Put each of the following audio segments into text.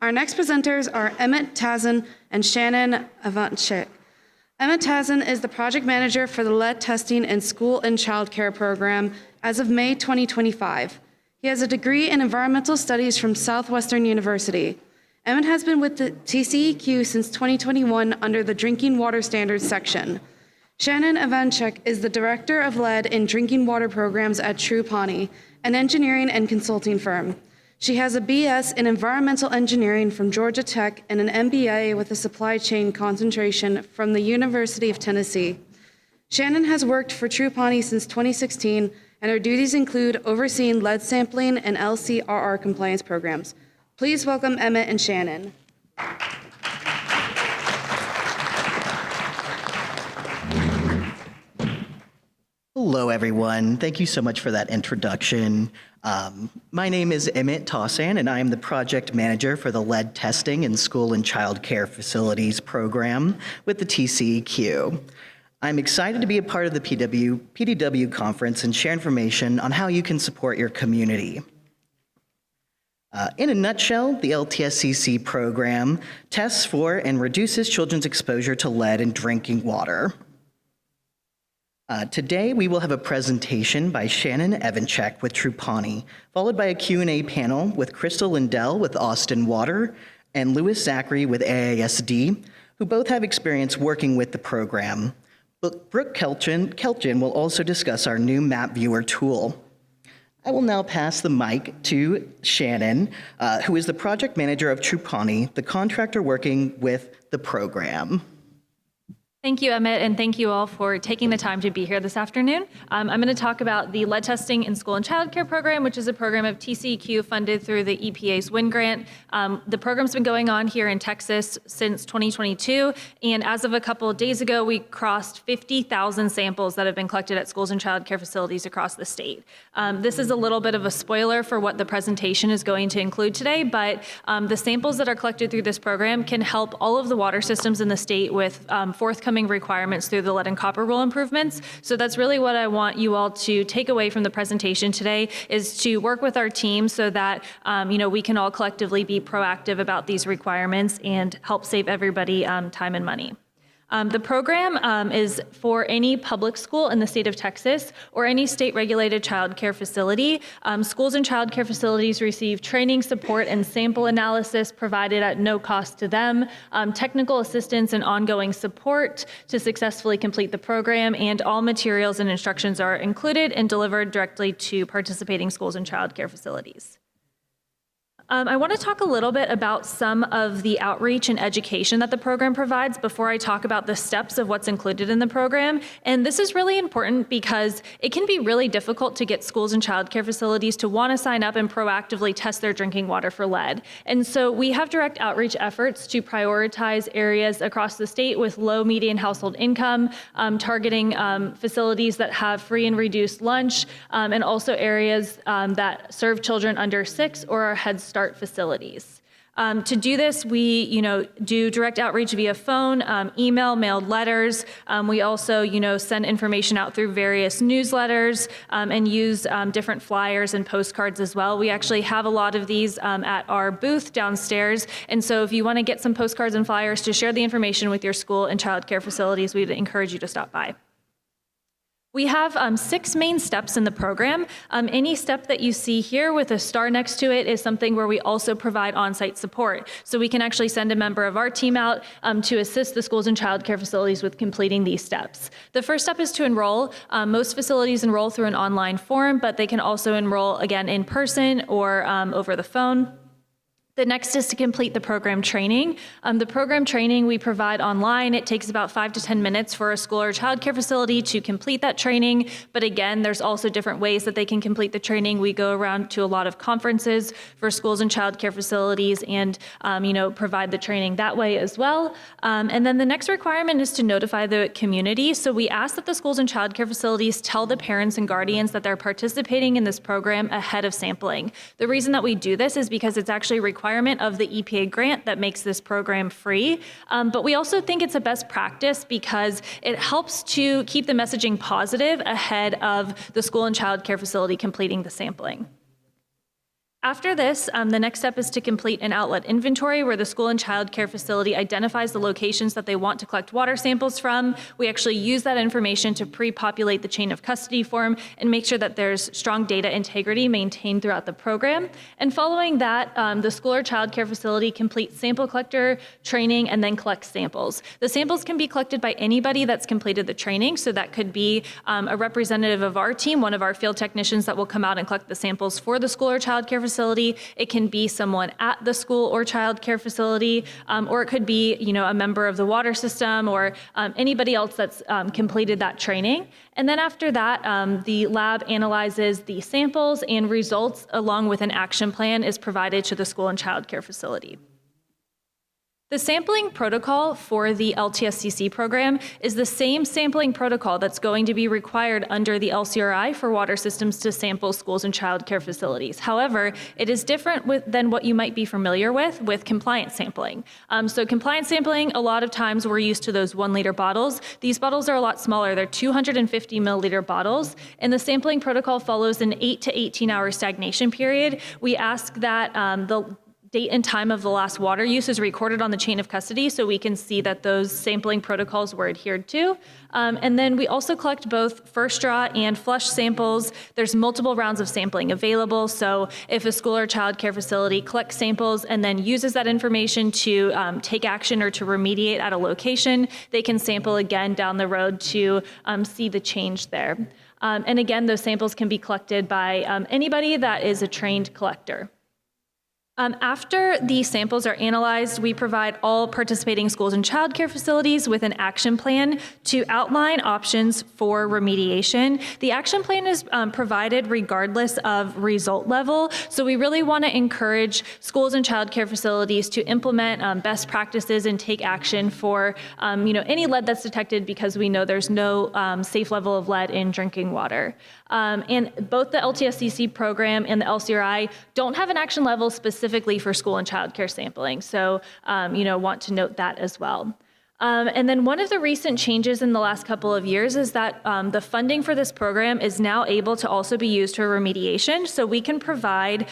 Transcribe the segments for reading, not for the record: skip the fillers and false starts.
Our next presenters are Emmett Tazin and Shannon Avanchik. Emmett Tazin is the project manager for the lead testing in school and child care program as of May 2025. He has a degree in environmental studies from Southwestern University. Emmett has been with the TCEQ since 2021 under the Drinking Water Standards section. Shannon Avanchik is the Director of Lead in Drinking Water Programs at True Pawnee, an engineering and consulting firm. She has a BS in Environmental Engineering from Georgia Tech and an MBA with a supply chain concentration from the University of Tennessee. Shannon has worked for True Pawnee since 2016, and her duties include overseeing lead sampling and LCRR compliance programs. Please welcome Emmett and Shannon. Hello, everyone. Thank you so much for that introduction. My name is Emmett Tazin, and I am the project manager for the lead testing in school and child care facilities program with the TCEQ. I'm excited to be a part of the PDW conference and share information on how you can support your community. In a nutshell, the LTSCC program tests for and reduces children's exposure to lead in drinking water. Today, we will have a presentation by Shannon Avanchik with True Pawnee, followed by a Q&A panel with Crystal Lindell with Austin Water and Louis Zachary with AISD, who both have experience working with the program. Brooke Kelchin will also discuss our new map viewer tool. I will now pass the mic to Shannon, who is the project manager of True Pawnee, the contractor working with the program. Thank you, Emmett, and thank you all for taking the time to be here this afternoon. I'm going to talk about the lead testing in school and child care program, which is a program of TCEQ funded through the EPA's WIN grant. The program's been going on here in Texas since 2022, and as of a couple of days ago, we crossed 50,000 samples that have been collected at schools and child care facilities across the state. This is a little bit of a spoiler for what the presentation is going to include today, but the samples that are collected through this program can help all of the water systems in the state with forthcoming requirements through the lead and copper rule improvements. So that's really what I want you all to take away from the presentation today, is to work with our team so that we can all collectively be proactive about these requirements and help save everybody time and money. The program is for any public school in the state of Texas or any state-regulated child care facility. Schools and child care facilities receive training, support, and sample analysis provided at no cost to them, technical assistance and ongoing support to successfully complete the program, and all materials and instructions are included and delivered directly to participating schools and child care facilities. I want to talk a little bit about some of the outreach and education that the program provides before I talk about the steps of what's included in the program. And this is really important because it can be really difficult to get schools and child care facilities to want to sign up and proactively test their drinking water for lead. And so we have direct outreach efforts to prioritize areas across the state with low median household income, targeting facilities that have free and reduced lunch, and also areas that serve children under 6 or are Head Start facilities. To do this, we, do direct outreach via phone, email, mailed letters. We also, send information out through various newsletters and use different flyers and postcards as well. We actually have a lot of these at our booth downstairs. And so if you want to get some postcards and flyers to share the information with your school and child care facilities, we'd encourage you to stop by. We have 6 main steps in the program. Any step that you see here with a star next to it is something where we also provide on-site support. So we can actually send a member of our team out to assist the schools and child care facilities with completing these steps. The first step is to enroll. Most facilities enroll through an online form, but they can also enroll again in person or over the phone. The next is to complete the program training. The program training we provide online. It takes about 5 to 10 minutes for a school or child care facility to complete that training. But again, there's also different ways that they can complete the training. We go around to a lot of conferences for schools and child care facilities and provide the training that way as well. And then the next requirement is to notify the community. So we ask that the schools and child care facilities tell the parents and guardians that they're participating in this program ahead of sampling. The reason that we do this is because it's actually required of the EPA grant that makes this program free. But we also think it's a best practice because it helps to keep the messaging positive ahead of the school and child care facility completing the sampling. After this, the next step is to complete an outlet inventory where the school and child care facility identifies the locations that they want to collect water samples from. We actually use that information to pre-populate the chain of custody form and make sure that there's strong data integrity maintained throughout the program. And following that, the school or child care facility completes sample collector training and then collects samples. The samples can be collected by anybody that's completed the training, so that could be a representative of our team, one of our field technicians that will come out and collect the samples for the school or child care facility. It can be someone at the school or child care facility, or it could be, a member of the water system or anybody else that's completed that training. And then after that, the lab analyzes the samples, and results along with an action plan is provided to the school and child care facility. The sampling protocol for the LTSCC program is the same sampling protocol that's going to be required under the LCRI for water systems to sample schools and child care facilities. However, it is different than what you might be familiar with compliance sampling. So compliance sampling, a lot of times we're used to those 1 liter bottles. These bottles are a lot smaller. They're 250 milliliter bottles, and the sampling protocol follows an 8 to 18 hour stagnation period. We ask that the date and time of the last water use is recorded on the chain of custody so we can see that those sampling protocols were adhered to. And then we also collect both first draw and flush samples. There's multiple rounds of sampling available, so if a school or child care facility collects samples and then uses that information to take action or to remediate at a location, they can sample again down the road to see the change there. And again, those samples can be collected by anybody that is a trained collector. After the samples are analyzed, we provide all participating schools and child care facilities with an action plan to outline options for remediation. The action plan is provided regardless of result level, so we really want to encourage schools and child care facilities to implement best practices and take action for any lead that's detected, because we know there's no safe level of lead in drinking water. And both the LTSCC program and the LCRI don't have an action level specifically for school and child care sampling. So, want to note that as well. And then one of the recent changes in the last couple of years is that the funding for this program is now able to also be used for remediation. So we can provide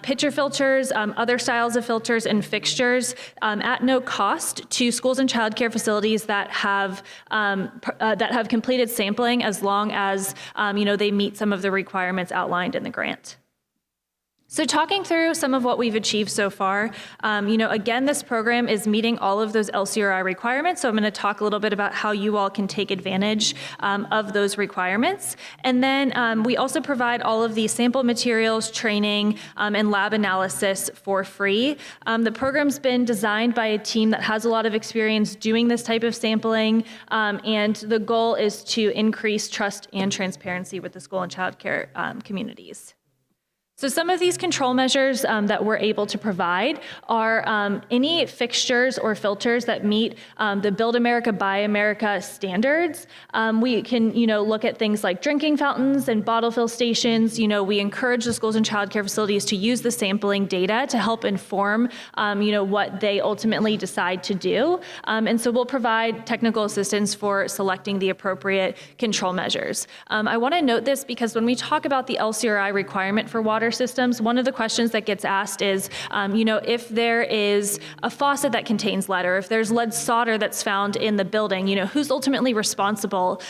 pitcher filters, other styles of filters and fixtures at no cost to schools and child care facilities that have completed sampling, as long as they meet some of the requirements outlined in the grant. So talking through some of what we've achieved so far, again, this program is meeting all of those LCRI requirements. So I'm going to talk a little bit about how you all can take advantage of those requirements. And then we also provide all of the sample materials, training, and lab analysis for free. The program's been designed by a team that has a lot of experience doing this type of sampling, and the goal is to increase trust and transparency with the school and child care communities. So some of these control measures that we're able to provide are any fixtures or filters that meet the Build America, Buy America standards. We can, look at things like drinking fountains and bottle fill stations. We encourage the schools and child care facilities to use the sampling data to help inform, what they ultimately decide to do. And so we'll provide technical assistance for selecting the appropriate control measures. I want to note this because when we talk about the LCRI requirement for water systems, one of the questions that gets asked is, if there is a faucet that contains lead, or if there's lead solder that's found in the building, who's ultimately responsible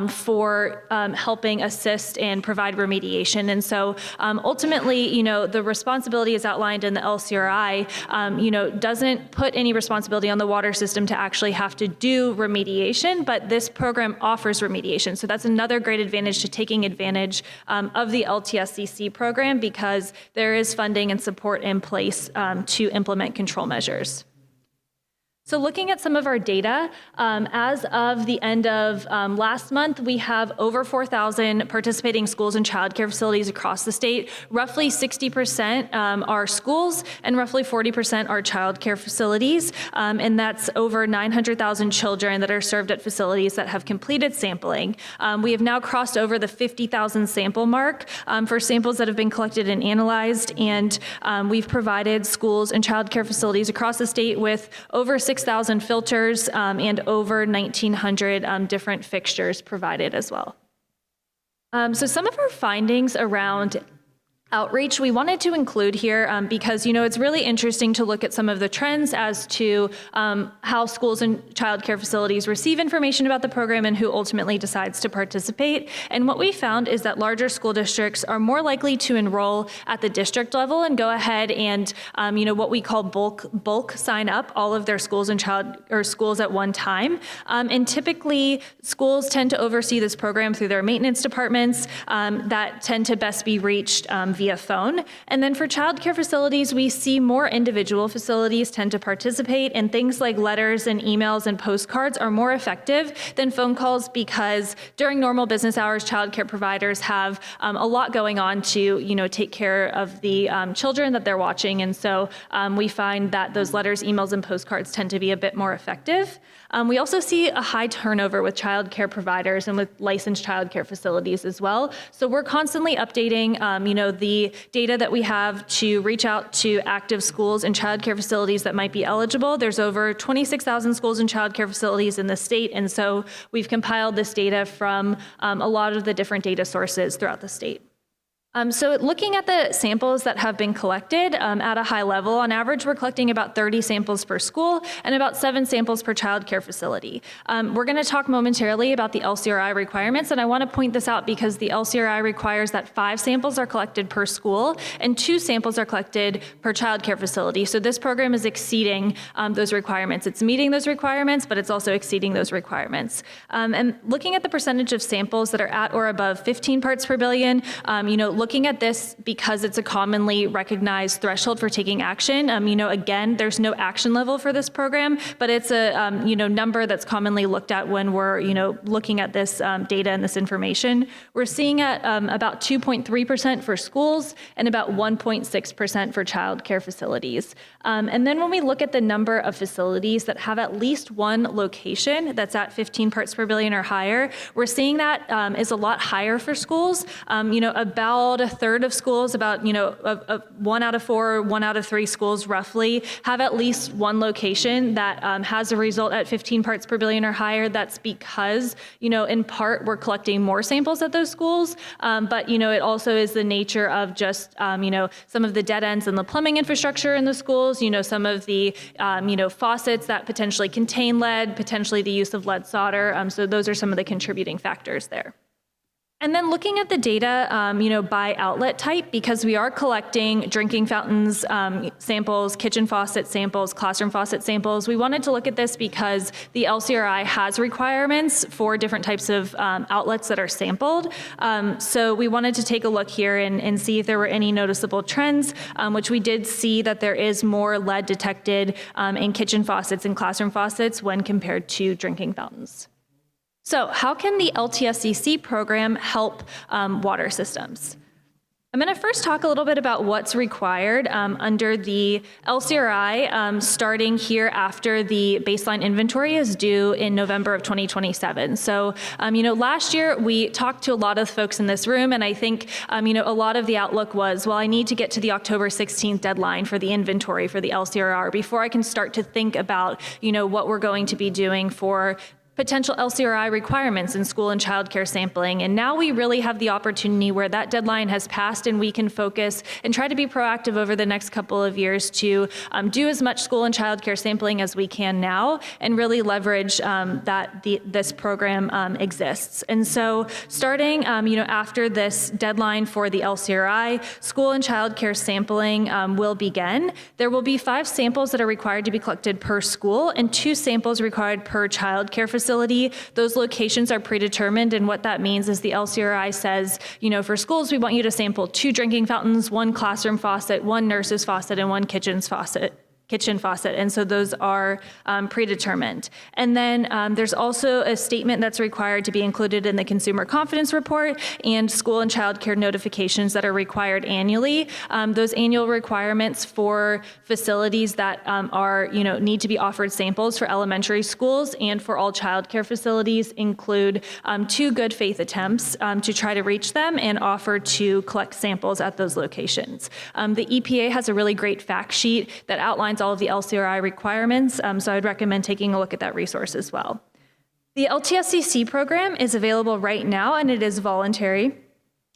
for helping assist and provide remediation? And so ultimately, the responsibility is outlined in the LCRI, doesn't put any responsibility on the water system to actually have to do remediation, but this program offers remediation. So that's another great advantage to taking advantage of the LTSCC program, because there is funding and support in place to implement control measures. So looking at some of our data, as of the end of last month, we have over 4,000 participating schools and child care facilities across the state. Roughly 60% are schools and roughly 40% are child care facilities. And that's over 900,000 children that are served at facilities that have completed sampling. We have now crossed over the 50,000 sample mark for samples that have been collected and analyzed. And we've provided schools and child care facilities across the state with over 6,000 filters and over 1,900 different fixtures provided as well. So some of our findings around outreach we wanted to include here because, it's really interesting to look at some of the trends as to how schools and childcare facilities receive information about the program and who ultimately decides to participate. And what we found is that larger school districts are more likely to enroll at the district level and go ahead and, what we call bulk sign up all of their schools and schools at one time. And typically schools tend to oversee this program through their maintenance departments that tend to best be reached via phone. And then for childcare facilities, we see more individual facilities tend to participate, and things like letters and emails and postcards are more effective than phone calls because during normal business hours, childcare providers have a lot going on to, take care of the children that they're watching. And so we find that those letters, emails, and postcards tend to be a bit more effective. We also see a high turnover with childcare providers and with licensed childcare facilities as well. So we're constantly updating, the data that we have to reach out to active schools and childcare facilities that might be eligible. There's over 26,000 schools and childcare facilities in the state, and so we've compiled this data from a lot of the different data sources throughout the state. So looking at the samples that have been collected at a high level, on average, we're collecting about 30 samples per school and about 7 samples per childcare facility. We're going to talk momentarily about the LCRI requirements, and I want to point this out because the LCRI requires that 5 samples are collected per school and 2 samples are collected per childcare facility. So this program is exceeding those requirements. It's meeting those requirements, but it's also exceeding those requirements. And looking at the percentage of samples that are at or above 15 parts per billion, looking at this because it's a commonly recognized threshold for taking action. Again, there's no action level for this program, but it's a number that's commonly looked at when we're looking at this data and this information. We're seeing at about 2.3% for schools and about 1.6% for childcare facilities. And then when we look at the number of facilities that have at least one location that's at 15 parts per billion or higher, we're seeing that is a lot higher for schools. About a third of schools, about 1 out of 4, 1 out of 3 schools roughly have at least one location that has a result at 15 parts per billion or higher. That's because, in part we're collecting more samples at those schools, but it also is the nature of just some of the dead ends in the plumbing infrastructure in the schools, some of the faucets that potentially contain lead, potentially the use of lead solder. So those are some of the contributing factors there. And then looking at the data, by outlet type, because we are collecting drinking fountains samples, kitchen faucet samples, classroom faucet samples, we wanted to look at this because the LCRI has requirements for different types of outlets that are sampled. So we wanted to take a look here and see if there were any noticeable trends, which we did see that there is more lead detected in kitchen faucets and classroom faucets when compared to drinking fountains. So how can the LTSCC program help water systems? I'm going to first talk a little bit about what's required under the LCRI starting here after the baseline inventory is due in November of 2027. So, last year we talked to a lot of folks in this room, and I think, a lot of the outlook was, well, I need to get to the October 16th deadline for the inventory for the LCRR before I can start to think about, what we're going to be doing for potential LCRI requirements in school and childcare sampling. And now we really have the opportunity where that deadline has passed and we can focus and try to be proactive over the next couple of years to do as much school and childcare sampling as we can now and really leverage that this program exists. And so starting after this deadline for the LCRI, school and childcare sampling will begin. There will be 5 samples that are required to be collected per school and 2 samples required per childcare facility. Those locations are predetermined, and what that means is the LCRI says, for schools, we want you to sample 2 drinking fountains, 1 classroom faucet, 1 nurse's faucet, and 1 kitchen faucet. And so those are predetermined. And then there's also a statement that's required to be included in the Consumer Confidence Report and school and child care notifications that are required annually. Those annual requirements for facilities that need to be offered samples for elementary schools and for all child care facilities include 2 good faith attempts to try to reach them and offer to collect samples at those locations. The EPA has a really great fact sheet that outlines all of the LCRI requirements, so I'd recommend taking a look at that resource as well. The LTSCC program is available right now, and it is voluntary.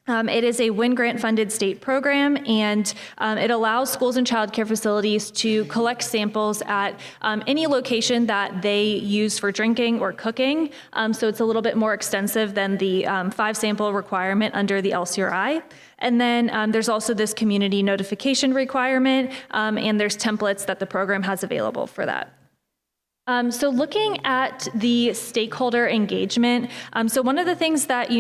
It is a WIN grant-funded state program, and it allows schools and child care facilities to collect samples at any location that they use for drinking or cooking. So it's a little bit more extensive than the 5-sample requirement under the LCRI. And then there's also this community notification requirement, and there's templates that the program has available for that. So looking at the stakeholder engagement, so one of the things that,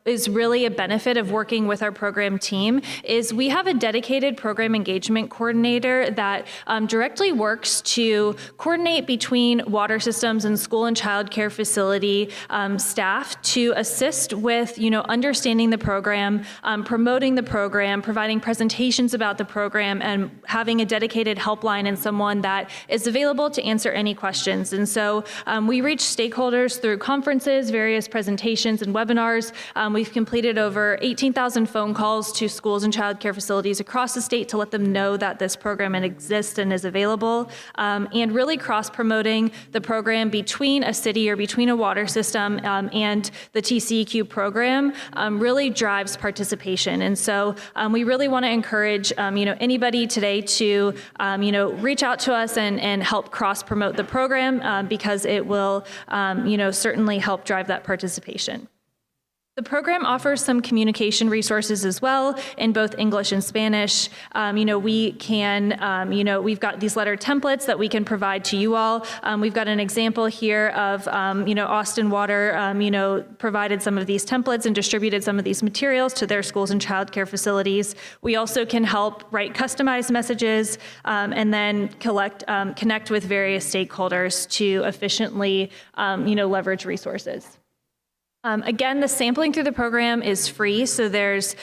is really a benefit of working with our program team is we have a dedicated program engagement coordinator that directly works to coordinate between water systems and school and child care facility staff to assist with, understanding the program, promoting the program, providing presentations about the program, and having a dedicated helpline and someone that is available to answer any questions. And so we reach stakeholders through conferences, various presentations, and webinars. We've completed over 18,000 phone calls to schools and child care facilities across the state to let them know that this program exists and is available, and really cross-promoting the program between a city or between a water system and the TCEQ program really drives participation. And so we really want to encourage anybody today to reach out to us and help cross-promote the program because it will certainly help drive that participation. The program offers some communication resources as well in both English and Spanish. We can, we've got these letter templates that we can provide to you all. We've got an example here of, Austin Water, provided some of these templates and distributed some of these materials to their schools and child care facilities. We also can help write customized messages and then connect with various stakeholders to efficiently, leverage resources. Again, the sampling through the program is free, so there's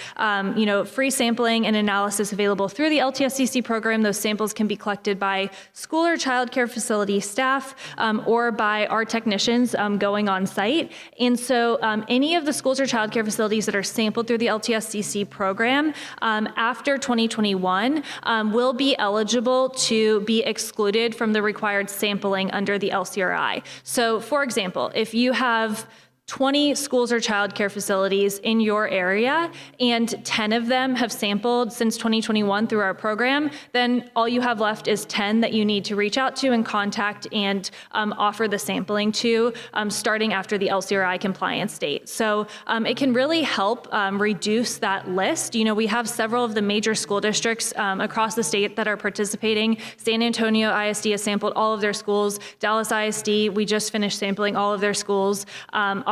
free sampling and analysis available through the LTSCC program. Those samples can be collected by school or child care facility staff or by our technicians going on site. And so any of the schools or child care facilities that are sampled through the LTSCC program after 2021 will be eligible to be excluded from the required sampling under the LCRI. So for example, if you have 20 schools or child care facilities in your area, and 10 of them have sampled since 2021 through our program, then all you have left is 10 that you need to reach out to and contact and offer the sampling to starting after the LCRI compliance date. So it can really help reduce that list. We have several of the major school districts across the state that are participating. San Antonio ISD has sampled all of their schools. Dallas ISD, we just finished sampling all of their schools.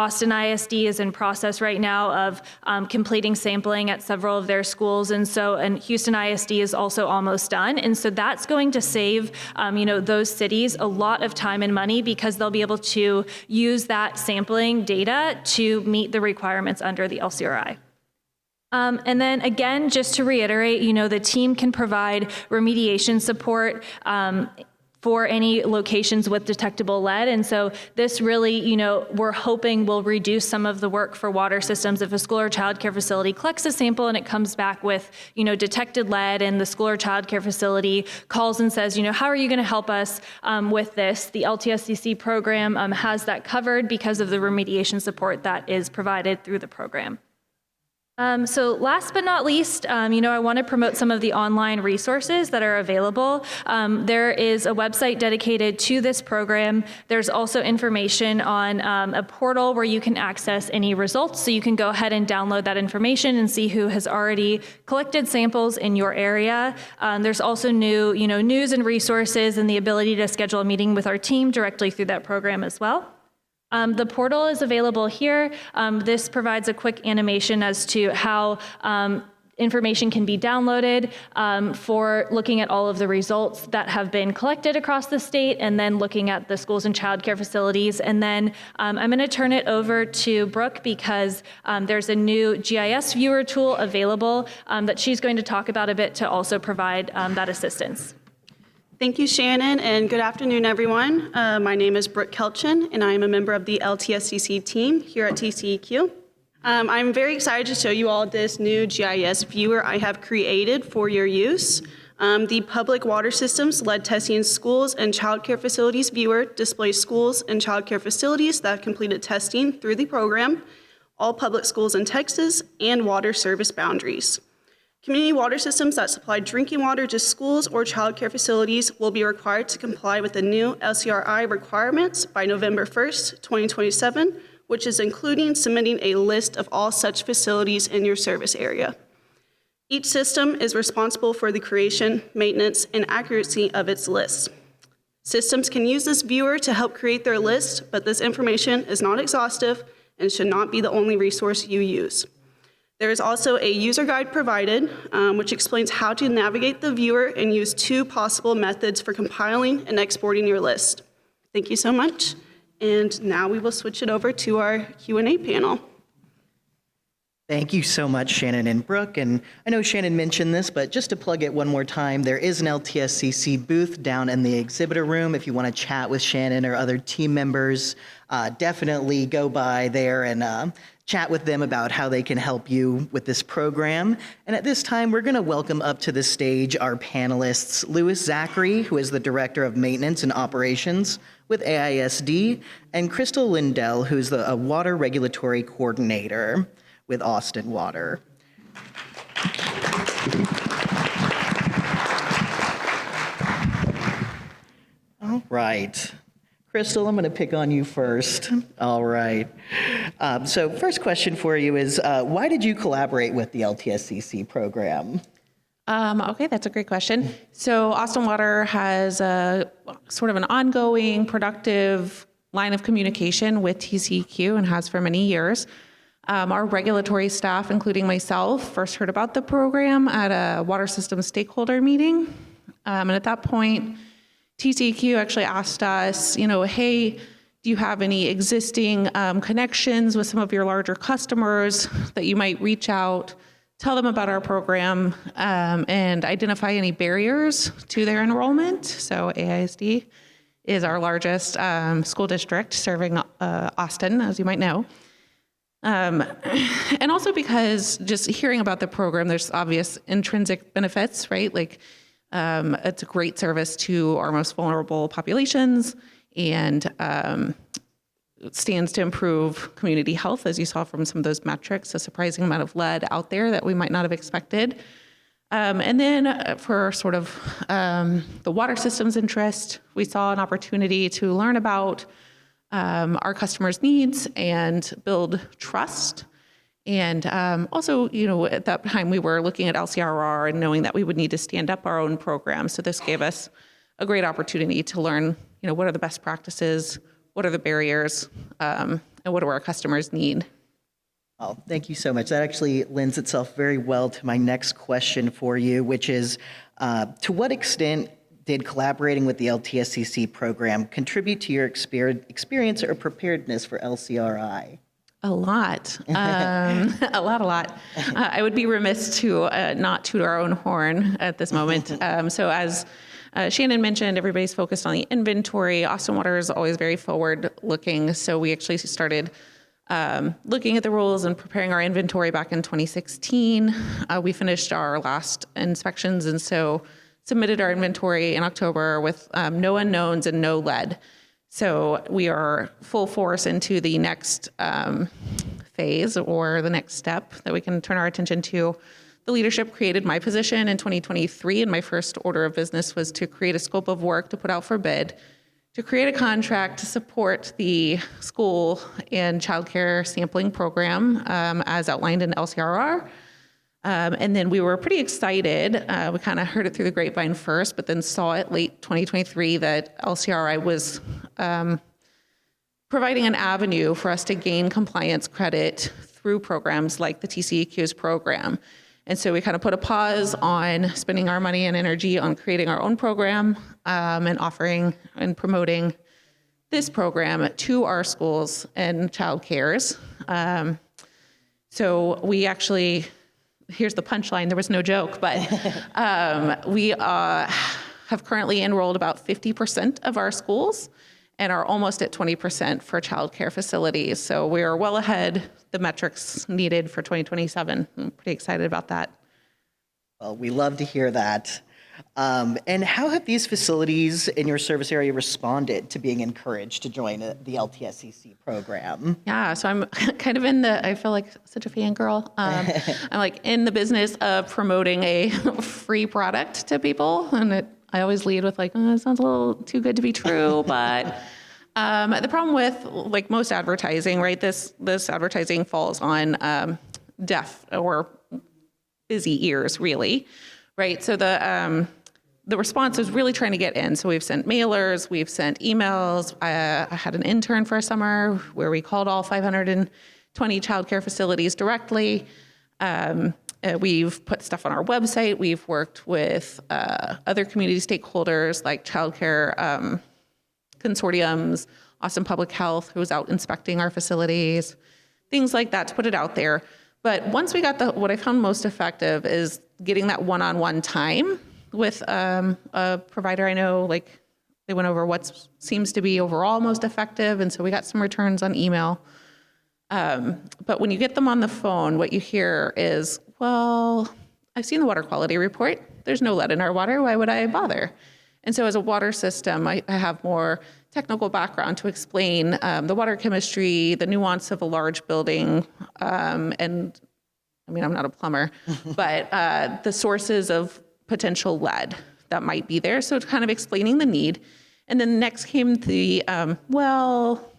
Austin ISD is in process right now of completing sampling at several of their schools, and Houston ISD is also almost done. And so that's going to save those cities a lot of time and money because they'll be able to use that sampling data to meet the requirements under the LCRI. And then again, just to reiterate, the team can provide remediation support for any locations with detectable lead. And so this really, we're hoping will reduce some of the work for water systems. If a school or child care facility collects a sample and it comes back with, detected lead, and the school or child care facility calls and says, how are you going to help us with this? The LTSCC program has that covered because of the remediation support that is provided through the program. So last but not least, I want to promote some of the online resources that are available. There is a website dedicated to this program. There's also information on a portal where you can access any results. So you can go ahead and download that information and see who has already collected samples in your area. There's also new, news and resources and the ability to schedule a meeting with our team directly through that program as well. The portal is available here. This provides a quick animation as to how information can be downloaded for looking at all of the results that have been collected across the state, and then looking at the schools and child care facilities. And then I'm going to turn it over to Brooke because there's a new GIS viewer tool available that she's going to talk about a bit to also provide that assistance. Thank you, Shannon, and good afternoon, everyone. My name is Brooke Kelchin, and I am a member of the LTSCC team here at TCEQ. I'm very excited to show you all this new GIS viewer I have created for your use. The Public Water Systems Lead Testing in Schools and Child Care Facilities viewer displays schools and child care facilities that have completed testing through the program, all public schools in Texas, and water service boundaries. Community water systems that supply drinking water to schools or childcare facilities will be required to comply with the new LCRI requirements by November 1st, 2027, which is including submitting a list of all such facilities in your service area. Each system is responsible for the creation, maintenance, and accuracy of its list. Systems can use this viewer to help create their list, but this information is not exhaustive and should not be the only resource you use. There is also a user guide provided, which explains how to navigate the viewer and use 2 possible methods for compiling and exporting your list. Thank you so much. And now we will switch it over to our Q&A panel. Thank you so much, Shannon and Brooke. And I know Shannon mentioned this, but just to plug it one more time, there is an LTSCC booth down in the exhibitor room. If you want to chat with Shannon or other team members, definitely go by there and chat with them about how they can help you with this program. And at this time, we're going to welcome up to the stage our panelists, Louis Zachary, who is the Director of Maintenance and Operations with AISD, and Crystal Lindell, who's the Water Regulatory Coordinator with Austin Water. All right. Crystal, I'm going to pick on you first. All right. So first question for you is, why did you collaborate with the LTSCC program? Okay, that's a great question. So Austin Water has a sort of an ongoing, productive line of communication with TCEQ and has for many years. Our regulatory staff, including myself, first heard about the program at a water system stakeholder meeting. And at that point, TCEQ actually asked us, hey, do you have any existing connections with some of your larger customers that you might reach out, tell them about our program, and identify any barriers to their enrollment? So AISD is our largest school district serving Austin, as you might know. And also because just hearing about the program, there's obvious intrinsic benefits, right? Like it's a great service to our most vulnerable populations and it stands to improve community health, as you saw from some of those metrics, a surprising amount of lead out there that we might not have expected. And then for sort of the water systems interest, we saw an opportunity to learn about our customers' needs and build trust. And also, at that time, we were looking at LCRR and knowing that we would need to stand up our own program. So this gave us a great opportunity to learn, what are the best practices, what are the barriers, and what do our customers need. Oh, thank you so much. That actually lends itself very well to my next question for you, which is, to what extent did collaborating with the LTSCC program contribute to your experience or preparedness for LCRI? A lot. A lot. I would be remiss to not toot our own horn at this moment. So as Shannon mentioned, everybody's focused on the inventory. Austin Water is always very forward-looking, so we actually started looking at the rules and preparing our inventory back in 2016. We finished our last inspections, and so submitted our inventory in October with no unknowns and no lead. So we are full force into the next phase or the next step that we can turn our attention to. The leadership created my position in 2023, and my first order of business was to create a scope of work to put out for bid, to create a contract to support the school and childcare sampling program as outlined in LCRR. And then we were pretty excited. We kind of heard it through the grapevine first, but then saw it late 2023 that LCRI was providing an avenue for us to gain compliance credit through programs like the TCEQ's program. And so we kind of put a pause on spending our money and energy on creating our own program and offering and promoting this program to our schools and child cares. So we actually, here's the punchline, there was no joke, but we have currently enrolled about 50% of our schools and are almost at 20% for childcare facilities. So we are well ahead the metrics needed for 2027. I'm pretty excited about that. Well, we love to hear that. And how have these facilities in your service area responded to being encouraged to join the LTSCC program? Yeah, so I'm kind of I feel like such a fangirl. I'm like in the business of promoting a free product to people. And I always lead with like, oh, it sounds a little too good to be true. But the problem with like most advertising, right, this advertising falls on deaf or busy ears, really, right? So the response is really trying to get in. So we've sent mailers, we've sent emails. I had an intern for a summer where we called all 520 childcare facilities directly. We've put stuff on our website. We've worked with other community stakeholders like childcare consortiums, Austin Public Health, who was out inspecting our facilities, things like that to put it out there. But once we got what I found most effective is getting that one-on-one time with a provider I know. Like they went over what seems to be overall most effective, and so we got some returns on email. But when you get them on the phone, what you hear is, well, I've seen the water quality report. There's no lead in our water. Why would I bother? And so as a water system, I have more technical background to explain the water chemistry, the nuance of a large building, and I mean, I'm not a plumber, but the sources of potential lead that might be there. So kind of explaining the need. And then next came the, well,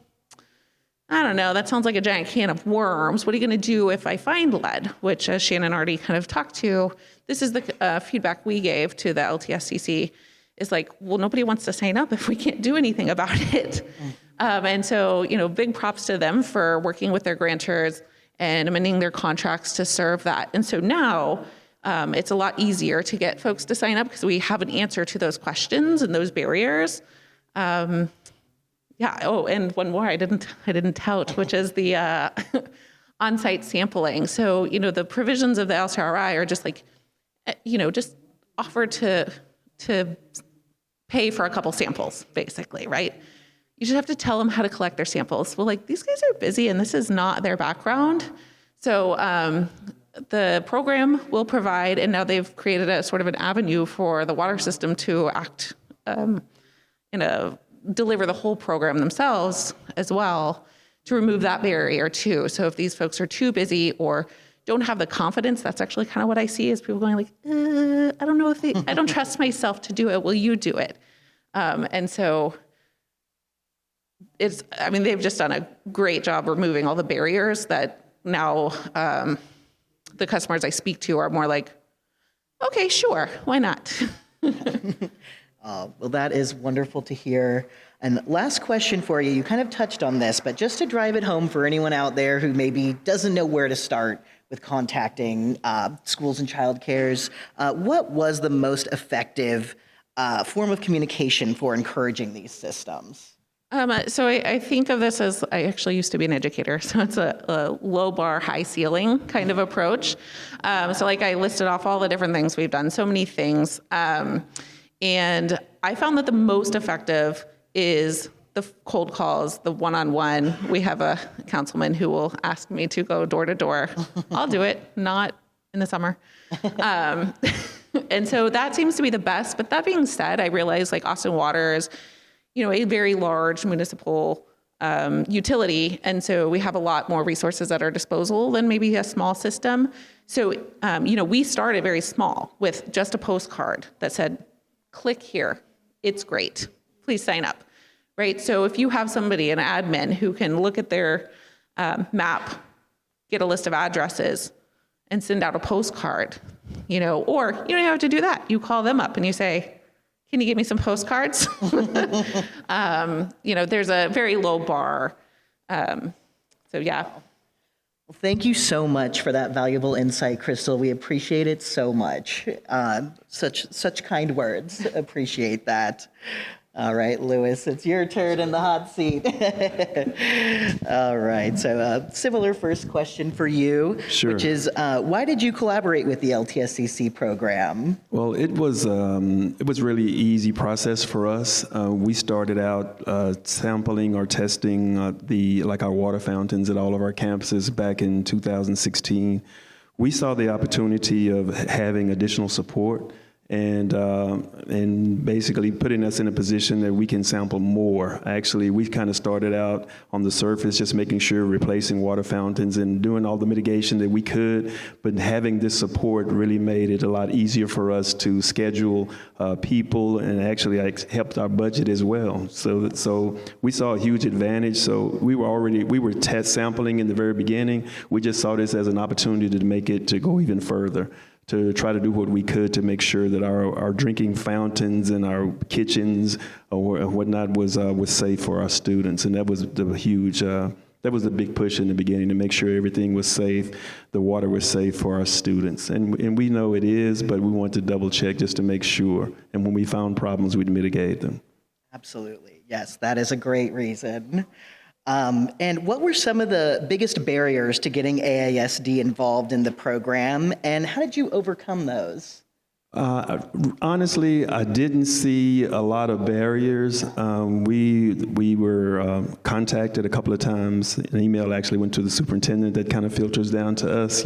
I don't know, that sounds like a giant can of worms. What are you going to do if I find lead? Which, as Shannon already kind of talked to, this is the feedback we gave to the LTSCC, is like, well, nobody wants to sign up if we can't do anything about it. And so, big props to them for working with their grantors and amending their contracts to serve that. And so now it's a lot easier to get folks to sign up because we have an answer to those questions and those barriers. Yeah. Oh, and one more I didn't tout, which is the on-site sampling. So, the provisions of the LCRI are just like, just offer to pay for a couple samples, basically, right? You just have to tell them how to collect their samples. Well, like these guys are busy and this is not their background. So the program will provide, and now they've created a sort of an avenue for the water system to act deliver the whole program themselves as well to remove that barrier too. So if these folks are too busy or don't have the confidence, that's actually kind of what I see is people going like, I don't know I don't trust myself to do it. Will you do it? And so they've just done a great job removing all the barriers that now the customers I speak to are more like, okay, sure, why not? Well, that is wonderful to hear. And last question for you. You kind of touched on this, but just to drive it home for anyone out there who maybe doesn't know where to start with contacting schools and childcares, what was the most effective form of communication for encouraging these systems? So I think of this as, I actually used to be an educator, so it's a low bar, high ceiling kind of approach. So like I listed off all the different things we've done, so many things. And I found that the most effective is the cold calls, the one-on-one. We have a councilman who will ask me to go door to door. I'll do it, not in the summer. And so that seems to be the best. But that being said, I realize like Austin Water is, a very large municipal utility. And so we have a lot more resources at our disposal than maybe a small system. So, we started very small with just a postcard that said, click here. It's great. Please sign up. Right? So if you have somebody, an admin, who can look at their map, get a list of addresses, and send out a postcard, or you don't have to do that. You call them up and you say, can you give me some postcards? There's a very low bar. So yeah. Well, thank you so much for that valuable insight, Crystal. We appreciate it so much. Such kind words. Appreciate that. All right, Lewis, it's your turn in the hot seat. All right, so similar first question for you, Sure. Which is, why did you collaborate with the LTSCC program? Well, it was really easy process for us. We started out sampling or testing our water fountains at all of our campuses back in 2016. We saw the opportunity of having additional support and basically putting us in a position that we can sample more. Actually, we kind of started out on the surface, just making sure replacing water fountains and doing all the mitigation that we could, but having this support really made it a lot easier for us to schedule people, and actually helped our budget as well. So we saw a huge advantage. So we were test sampling in the very beginning. We just saw this as an opportunity to make it to go even further, to try to do what we could to make sure that our drinking fountains and our kitchens or whatnot was safe for our students. And that was the big push in the beginning, to make sure everything was safe, the water was safe for our students. And we know it is, but we want to double check just to make sure. And when we found problems, we'd mitigate them. Absolutely. Yes, that is a great reason. And what were some of the biggest barriers to getting AASD involved in the program, and how did you overcome those? Honestly, I didn't see a lot of barriers. We were contacted a couple of times. An email actually went to the superintendent that kind of filters down to us,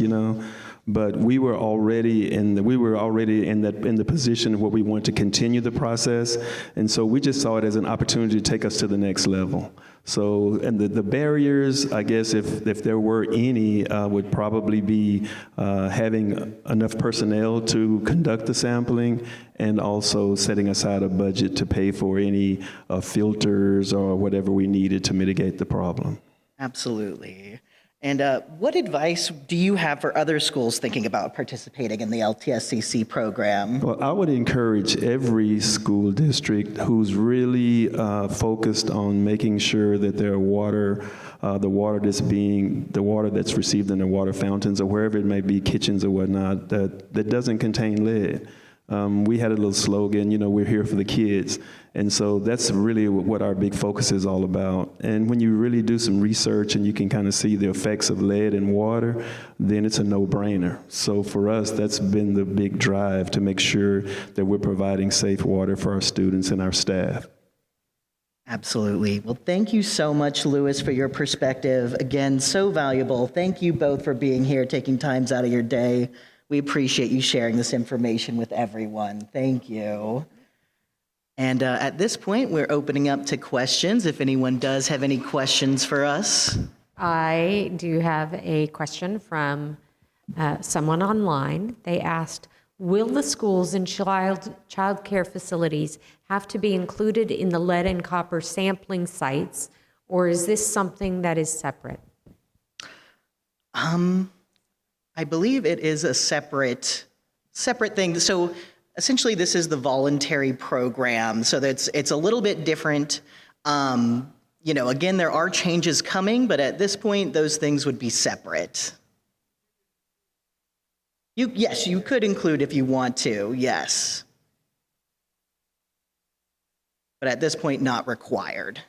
But we were already in the position where we want to continue the process, and so we just saw it as an opportunity to take us to the next level. So, and the barriers, I guess, if there were any, would probably be having enough personnel to conduct the sampling, and also setting aside a budget to pay for any filters or whatever we needed to mitigate the problem. Absolutely. And what advice do you have for other schools thinking about participating in the LTSCC program? Well, I would encourage every school district who's really focused on making sure that their water, the water that's received in their water fountains or wherever it may be, kitchens or whatnot, that doesn't contain lead. We had a little slogan, we're here for the kids. And so that's really what our big focus is all about. And when you really do some research and you can kind of see the effects of lead in water, then it's a no-brainer. So for us, that's been the big drive, to make sure that we're providing safe water for our students and our staff. Absolutely. Well, thank you so much, Louis, for your perspective. Again, so valuable. Thank you both for being here, taking times out of your day. We appreciate you sharing this information with everyone. Thank you. And at this point, we're opening up to questions. If anyone does have any questions for us. I do have a question from someone online. They asked, will the schools and child care facilities have to be included in the lead and copper sampling sites, or is this something that is separate? I believe it is a separate thing. So essentially, this is the voluntary program, so it's a little bit different. Again, there are changes coming, but at this point, those things would be separate. Yes, you could include if you want to, yes. But at this point, not required.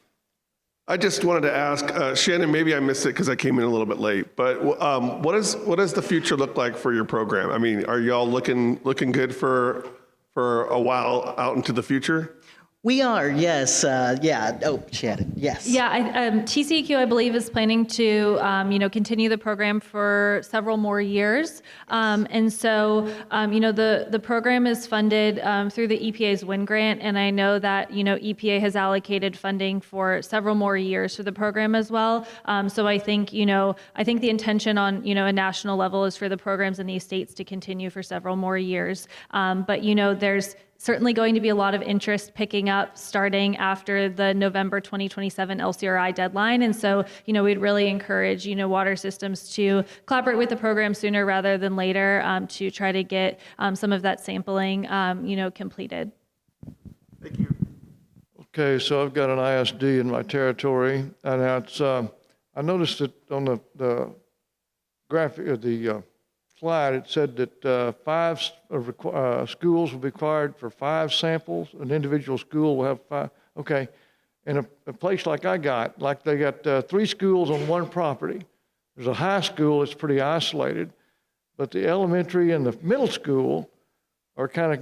I just wanted to ask, Shannon, maybe I missed it because I came in a little bit late, but what does the future look like for your program? I mean, are y'all looking good for a while out into the future? We are, yes. Yeah. Oh, Shannon, yes. Yeah, TCEQ, I believe, is planning to, continue the program for several more years. And so, the program is funded through the EPA's WIN grant, and I know that, EPA has allocated funding for several more years for the program as well. So I think the intention on, a national level is for the programs in these states to continue for several more years. But, there's certainly going to be a lot of interest picking up starting after the November 2027 LCRI deadline. And so, we'd really encourage, water systems to collaborate with the program sooner rather than later to try to get some of that sampling, completed. Thank you. Okay, so I've got an ISD in my territory, and it's, I noticed that on the graphic of the slide, it said that 5 schools will be required for 5 samples. An individual school will have 5. Okay, in a place like they got 3 schools on one property. There's a high school that's pretty isolated, but the elementary and the middle school are kind of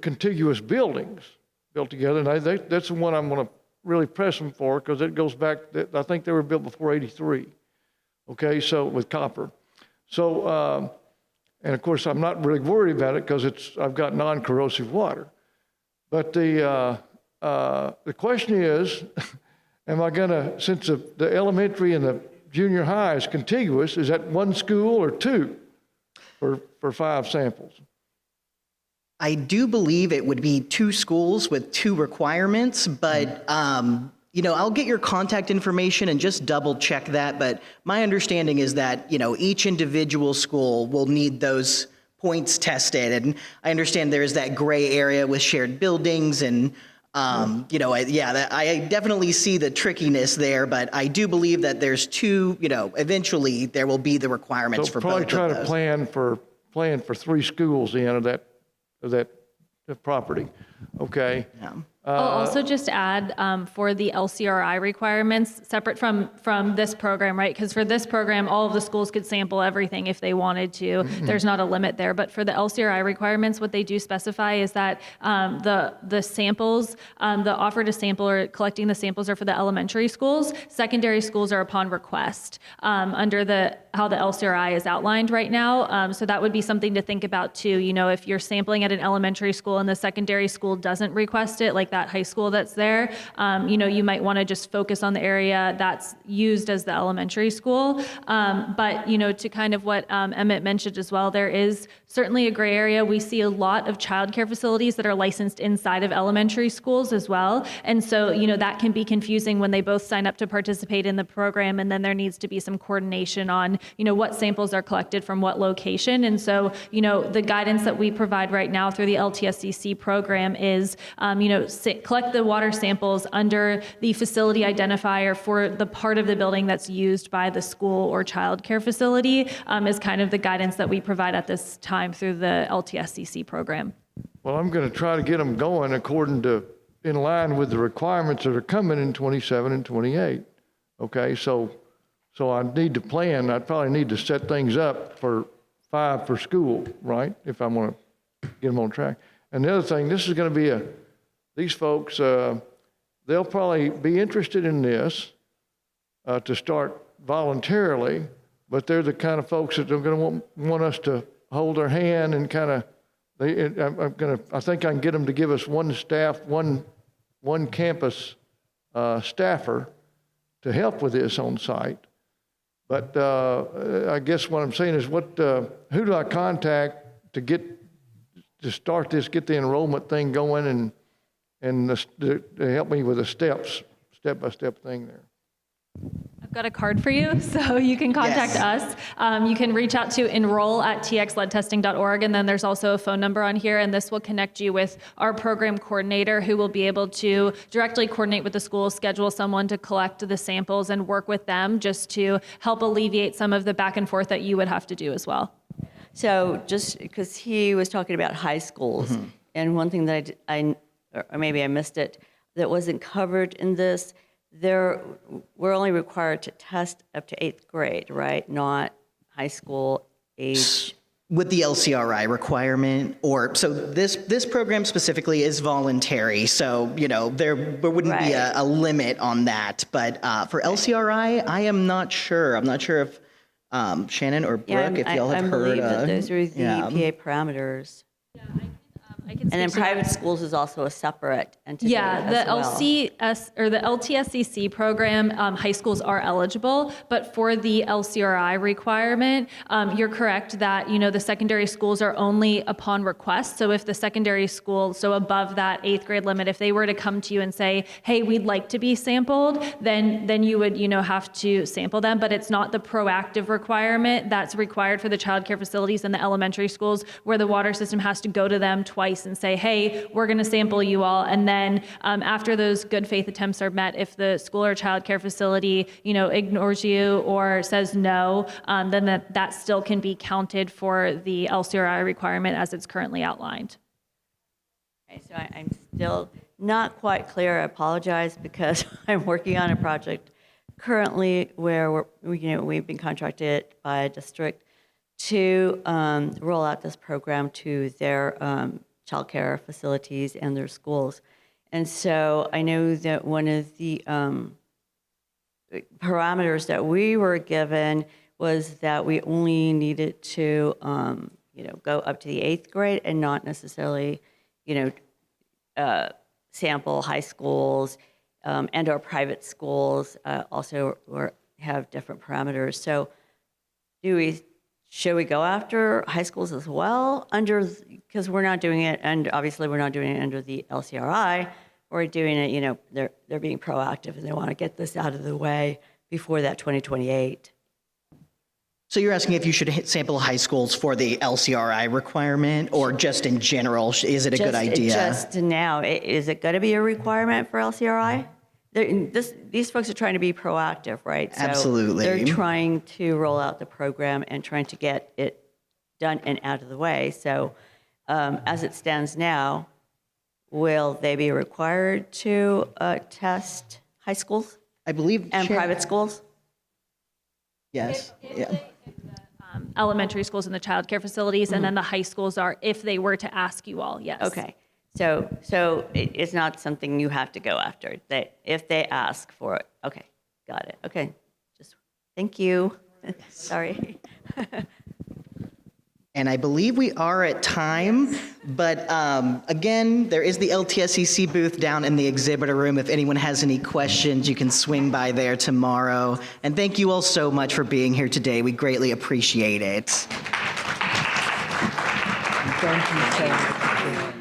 contiguous buildings built together. And that's the one I'm going to really press them for, because it goes back, I think they were built before '83. Okay, so with copper. So, And of course, I'm not really worried about it because I've got non-corrosive water. But the question is, am I gonna, since the elementary and the junior high is contiguous, is that one school or two for 5 samples? I do believe it would be 2 schools with 2 requirements, but I'll get your contact information and just double check that. But my understanding is that, each individual school will need those points tested. And I understand there's that gray area with shared buildings and, I definitely see the trickiness there, but I do believe that there's 2, eventually there will be the requirements So for probably both try of to those. plan for 3 schools then of that property, okay? Yeah. I'll also just add for the LCRI requirements, separate from this program, right? Because for this program, all of the schools could sample everything if they wanted to. There's not a limit there. But for the LCRI requirements, what they do specify is that the samples, the offer to sample or collecting the samples are for the elementary schools. Secondary schools are upon request under how the LCRI is outlined right now. So that would be something to think about too. If you're sampling at an elementary school and the secondary school doesn't request it, like that high school that's there, you might want to just focus on the area that's used as the elementary school. But, to kind of what Emmett mentioned as well, there is certainly a gray area. We see a lot of childcare facilities that are licensed inside of elementary schools as well. And so, that can be confusing when they both sign up to participate in the program, and then there needs to be some coordination on, what samples are collected from what location. And so, the guidance that we provide right now through the LTSCC program is, collect the water samples under the facility identifier for the part of the building that's used by the school or childcare facility, is kind of the guidance that we provide at this time through the LTSCC program. Well, I'm going to try to get them going in line with the requirements that are coming in 27 and 28. Okay, so I need to plan. I probably need to set things up for 5 for school, right? If I want to get them on track. And the other thing, this is going to be these folks, they'll probably be interested in this to start voluntarily, but they're the kind of folks that are going to want us to hold their hand and kind of, I think I can get them to give us one campus staffer to help with this on site. But I guess what I'm saying is who do I contact to start this, get the enrollment thing going and to help me with the step-by-step thing there? I've got a card for you, so you can contact us. You can reach out to enroll@txledtesting.org, and then there's also a phone number on here, and this will connect you with our program coordinator who will be able to directly coordinate with the school, schedule someone to collect the samples and work with them just to help alleviate some of the back and forth that you would have to do as well. So just because he was talking about high schools, and one thing that or maybe I missed it, that wasn't covered in this, we're only required to test up to 8th grade, right? Not high school age. With the LCRI requirement, so this program specifically is voluntary, so there wouldn't be a limit on that. But for LCRI, I am not sure. I'm not sure if Shannon or Brooke, if y'all have I heard. believe that those are the EPA parameters. I can And then speak to that. private schools is also a separate entity. Yeah, the as well. or the LTSCC program, high schools are eligible, but for the LCRI requirement, you're correct that, the secondary schools are only upon request. So if the secondary school, so above that 8th grade limit, if they were to come to you and say, hey, we'd like to be sampled, then you would, have to sample them, but it's not the proactive requirement that's required for the childcare facilities and the elementary schools where the water system has to go to them twice and say, hey, we're going to sample you all. And then after those good faith attempts are met, if the school or childcare facility, ignores you or says no, then that still can be counted for the LCRI requirement as it's currently outlined. Okay, so I'm still not quite clear. I apologize because I'm working on a project currently where we've been contracted by a district to roll out this program to their childcare facilities and their schools. And so I know that one of the parameters that we were given was that we only needed to go up to the 8th grade and not necessarily, sample high schools and or private schools also have different parameters. So should we go after high schools as well because we're not doing it, and obviously we're not doing it under the LCRI, we're doing it, they're being proactive and they want to get this out of the way before that 2028. So you're asking if you should sample high schools for the LCRI requirement, or just in general, is it a good idea? Just now, is it going to be a requirement for LCRI? These folks are trying to be proactive, right? So Absolutely. They're trying to roll out the program and trying to get it done and out of the way. So as it stands now, will they be required to test high schools I believe. and Sharon- private schools? Yes. Yeah. Elementary schools and the childcare facilities, and then the high schools are, if they were to ask you all, yes. Okay. So it's not something you have to go after. If they ask for it, okay, got it. Okay, just thank you. Sorry. And I believe we are at time, but again, there is the LTSCC booth down in the exhibitor room. If anyone has any questions, you can swing by there tomorrow. And thank you all so much for being here today. We greatly appreciate it. Thank you so much.